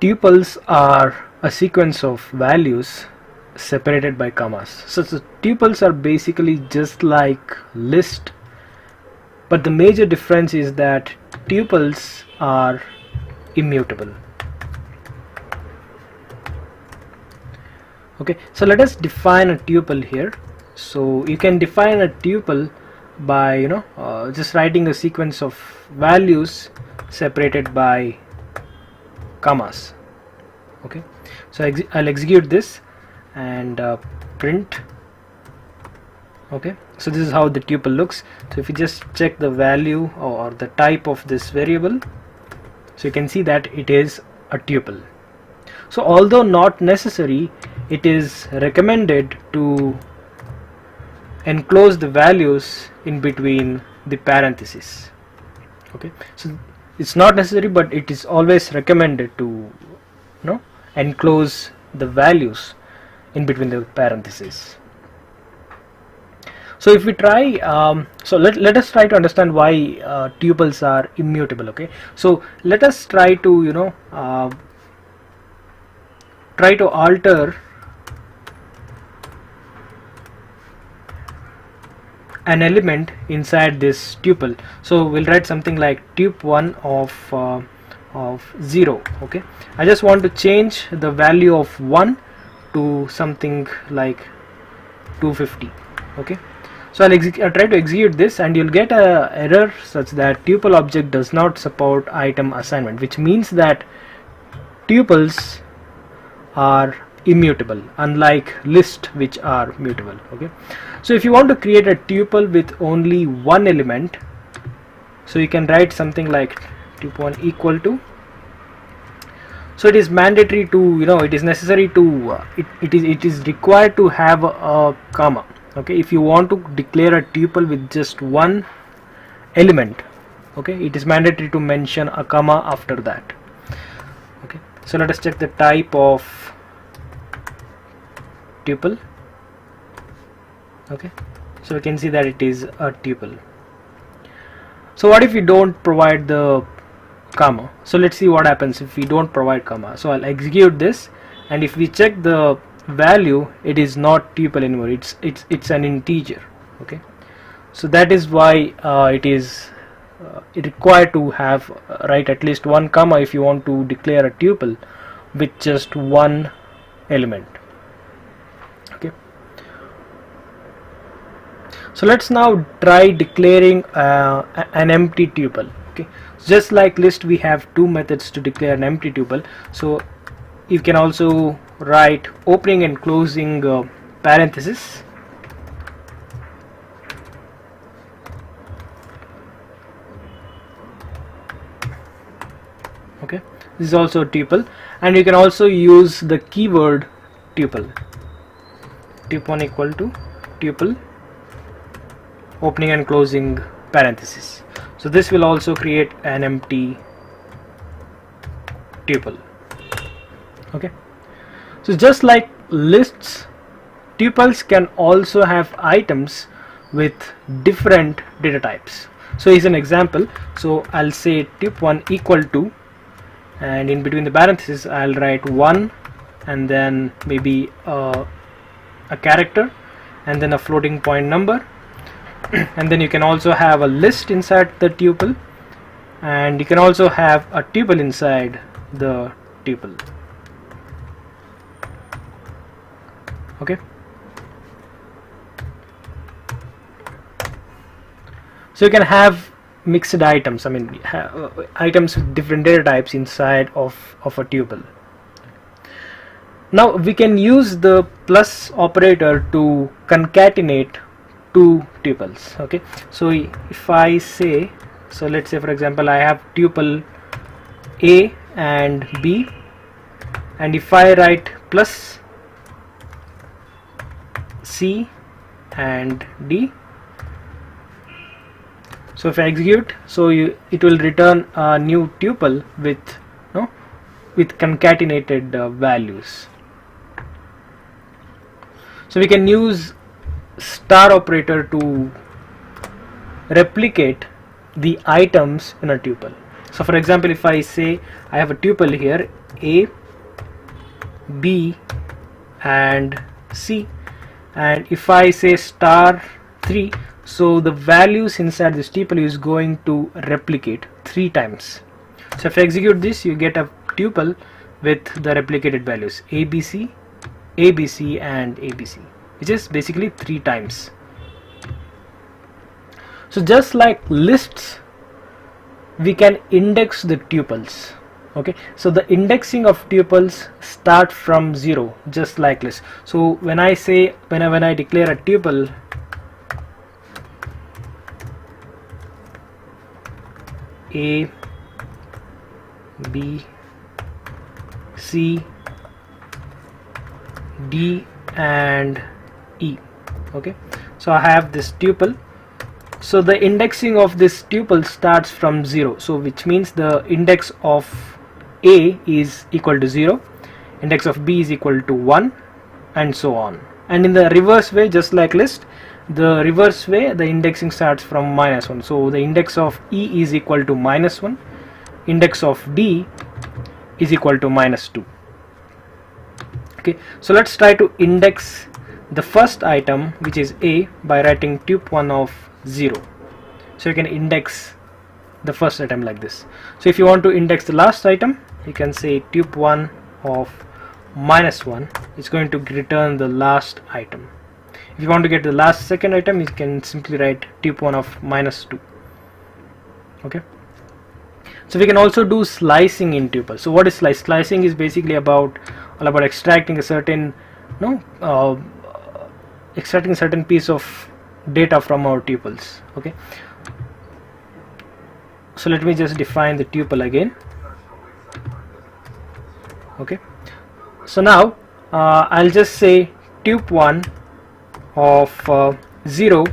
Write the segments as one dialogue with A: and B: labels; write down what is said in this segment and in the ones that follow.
A: Tuples are a sequence of values separated by commas. So tuples are basically just like list, but the major difference is that tuples are immutable. Okay, so let us define a tuple here. So you can define a tuple by just writing a sequence of values separated by commas. Okay, so I'll execute this and print. Okay, so this is how the tuple looks. So if you just check the value or the type of this variable, so you can see that it is a tuple. So although not necessary, it is recommended to enclose the values in between the parentheses. Okay, so it's not necessary, but it is always recommended to enclose the values in between the parentheses. So if we try, so let us try to understand why tuples are immutable. Okay, so let us try to alter an element inside this tuple. So we'll write something like tup1 of 0. Okay, I just want to change the value of 1 to something like 250. Okay, so I'll try to execute this, and you'll get a error such that tuple object does not support item assignment, which means that tuples are immutable, unlike list, which are mutable. Okay, so if you want to create a tuple with only one element, so you can write something like tup1 equal to, so it is mandatory to it is necessary to it is required to have a comma. Okay, if you want to declare a tuple with just one element, okay, it is mandatory to mention a comma after that. Okay, so let us check the type of tuple. Okay, so we can see that it is a tuple. So what if we don't provide the comma? So let's see what happens if we don't provide comma. So I'll execute this, and if we check the value, it is not tuple anymore, it's an integer. Okay, so that is why it is required to have write at least one comma if you want to declare a tuple with just one element. Okay, so let's now try declaring an empty tuple. Okay, just like list, we have two methods to declare an empty tuple. So you can also write opening and closing parenthesis. Okay, this is also a tuple, and you can also use the keyword tuple. Tup1 equal to tuple opening and closing parenthesis. So this will also create an empty tuple. Okay, so just like lists, tuples can also have items with different data types. So here's an example. So I'll say tup1 equal to, and in between the parentheses I'll write 1 and then maybe a character and then a floating point number. And then you can also have a list inside the tuple, and you can also have a tuple inside the tuple. Okay, so you can have mixed items, I mean items with different data types inside of a tuple. Now we can use the plus operator to concatenate two tuples. Okay, so if I say, so let's say for example I have tuple A and B, and if I write plus C and D, so if I execute, so it will return a new tuple with concatenated values. So we can use star operator to replicate the items in a tuple. So for example, if I say I have a tuple here, A, B and C, and if I say star 3, so the values inside this tuple is going to replicate 3 times. So if I execute this, you get a tuple with the replicated values ABC, ABC and ABC, which is basically 3 times. So just like lists, we can index the tuples. Okay, so the indexing of tuples start from 0, just like lists. So when I say, when I declare a tuple A, B, C, D and E. Okay, so I have this tuple. So the indexing of this tuple starts from 0, so which means the index of A is equal to 0, index of B is equal to 1, and so on. And in the reverse way, just like list, the reverse way, the indexing starts from -1. So the index of E is equal to -1, index of D is equal to -2. Okay, so let's try to index the first item, which is A, by writing tup1 of 0. So you can index the first item like this. So if you want to index the last item, you can say tup1 of -1. It's going to return the last item. If you want to get the last second item, you can simply write tup1 of -2. Okay, so we can also do slicing in tuples. So what is slicing? Is basically all about extracting a certain extracting a certain piece of data from our tuples. Okay, so let me just define the tuple again. Okay, so now I'll just say tup1 of 0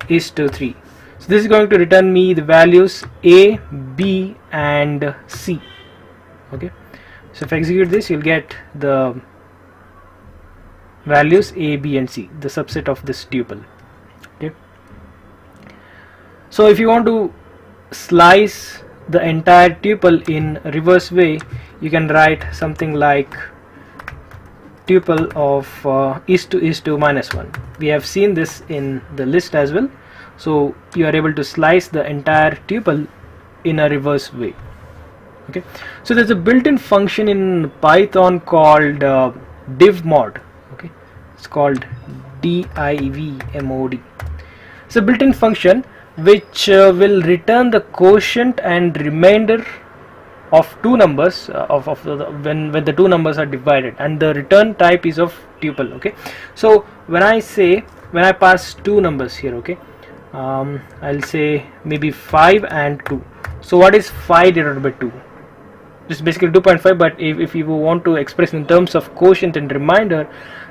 A: is to 3. So this is going to return me the values A, B and C. Okay, so if I execute this, you'll get the values A, B and C, the subset of this tuple. Okay, so if you want to slice the entire tuple in reverse way, you can write something like tuple of is to -1. We have seen this in the list as well. So you are able to slice the entire tuple in a reverse way. Okay, so there's a built-in function in Python called divmod. Okay, it's called divmod. It's a built-in function which will return the quotient and remainder of two numbers when the two numbers are divided, and the return type is of tuple. Okay, so when I pass two numbers here, okay, I'll say maybe 5 and 2. So what is 5 divided by 2? It's basically 2.5, but if you want to express in terms of quotient and remainder,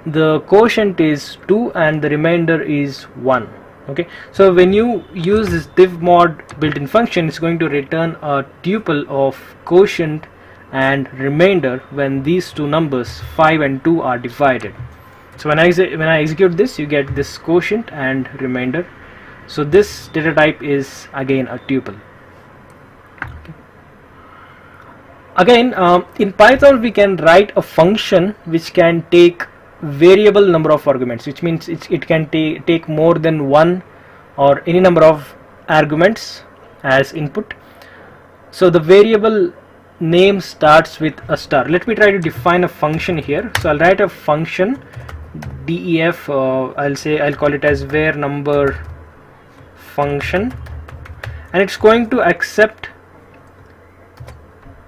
A: the quotient is 2 and the remainder is 1. Okay, so when you use this divmod built-in function, it's going to return a tuple of quotient and remainder when these two numbers 5 and 2 are divided. So when I execute this, you get this quotient and remainder. So this data type is again a tuple. Okay. Again, in Python we can write a function which can take variable number of arguments, which means it can take more than one or any number of arguments as input. So the variable name starts with a star. Let me try to define a function here. So I'll write a function def, I'll call it as var number function, and it's going to accept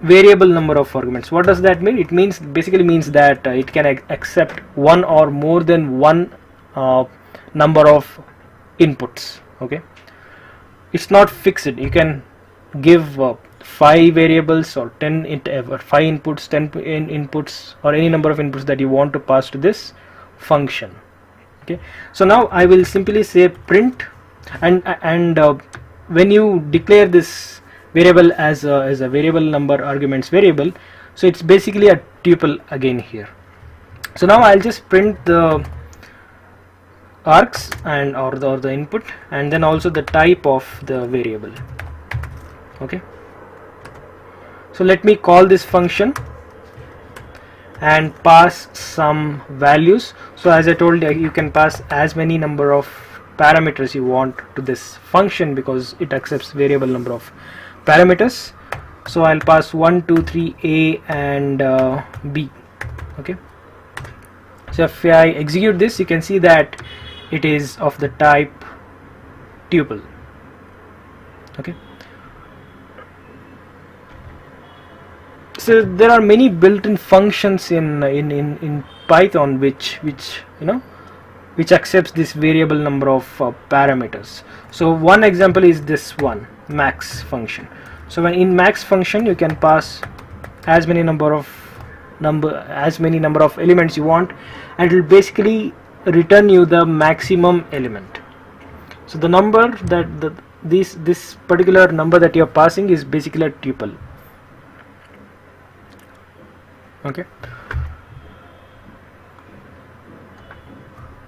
A: variable number of arguments. What does that mean? It basically means that it can accept one or more than one number of inputs. Okay, it's not fixed. You can give 5 variables or 10 5 inputs, 10 inputs, or any number of inputs that you want to pass to this function. Okay, so now I will simply say print, and when you declare this variable as a variable number arguments variable, so it's basically a tuple again here. So now I'll just print the args and or the input, and then also the type of the variable. Okay, So let me call this function and pass some values. So as I told you, you can pass as many number of parameters you want to this function because it accepts variable number of parameters. So I'll pass 1 2 3 a and b. Okay, so if I execute this, you can see that it is of the type tuple. Okay, so there are many built-in functions in Python which which accepts this variable number of parameters. So one example is this one, max function. So when in max function you can pass as many number of elements you want, and it will basically return you the maximum element. So the number that this particular number that you are passing is basically a tuple. Okay,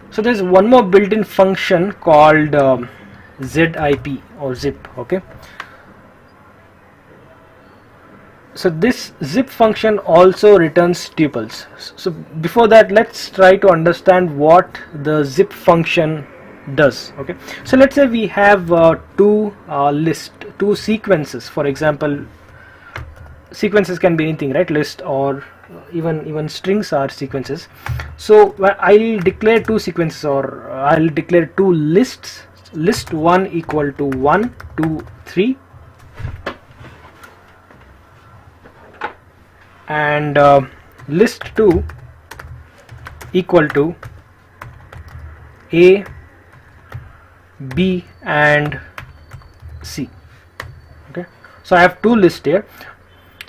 A: so there's one more built-in function called zip or zip. Okay, so this zip function also returns tuples. So before that, let's try to understand what the zip function does. Okay, so let's say we have two sequences. For example, sequences can be anything, right? List or even strings are sequences. So I'll declare two sequences, or I'll declare two lists. List 1 equal to 1 2 3, and list 2 equal to a, b and c. Okay, so I have two lists here.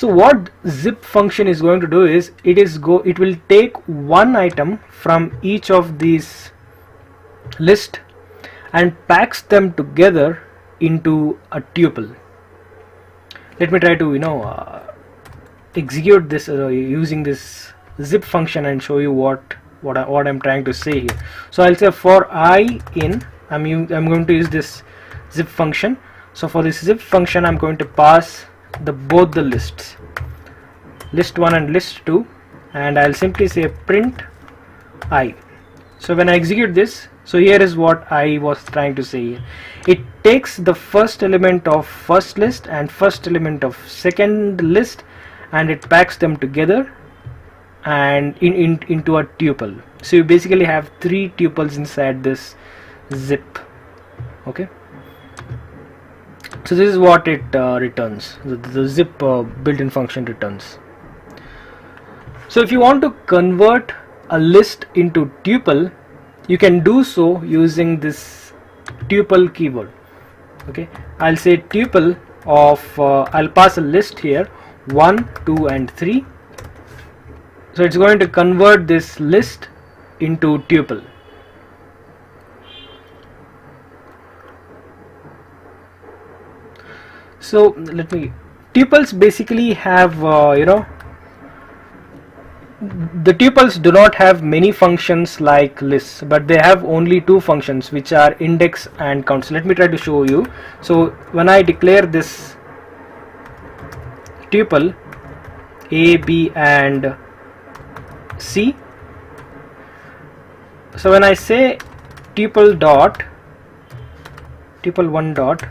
A: So what zip function is going to do is it will take one item from each of these list and packs them together into a tuple. Let me try to execute this using this zip function and show you what I'm trying to say here. So I'll say for I in, I'm going to use this zip function. So for this zip function, I'm going to pass both the lists, list 1 and list 2, and I'll simply say print I. So when I execute this, so here is what I was trying to say here. It takes the first element of first list and first element of second list, and it packs them together and into a tuple. So you basically have three tuples inside this zip. Okay, so this is what it returns, the zip built-in function returns. So if you want to convert a list into tuple, you can do so using this tuple keyword. Okay, I'll say tuple of I'll pass a list here 1 2 and 3. So it's going to convert this list into tuple. So tuples basically have the tuples do not have many functions like lists, but they have only two functions, which are index and count. So let me try to show you. So when I declare this tuple a, b and c, so when I say tuple one dot,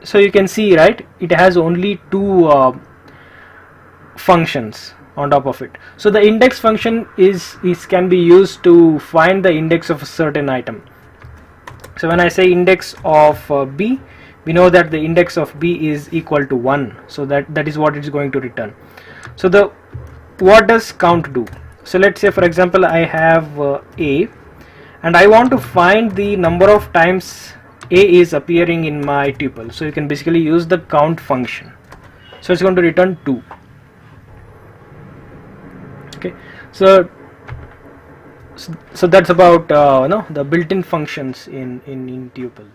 A: so you can see, right, it has only two functions on top of it. So the index function can be used to find the index of a certain item. So when I say index of b, we know that the index of b is equal to 1, so that is what it's going to return. So what does count do? So let's say, for example, I have a, and I want to find the number of times a is appearing in my tuple. So you can basically use the count function. So it's going to return 2. Okay, so that's about the built-in functions in tuple.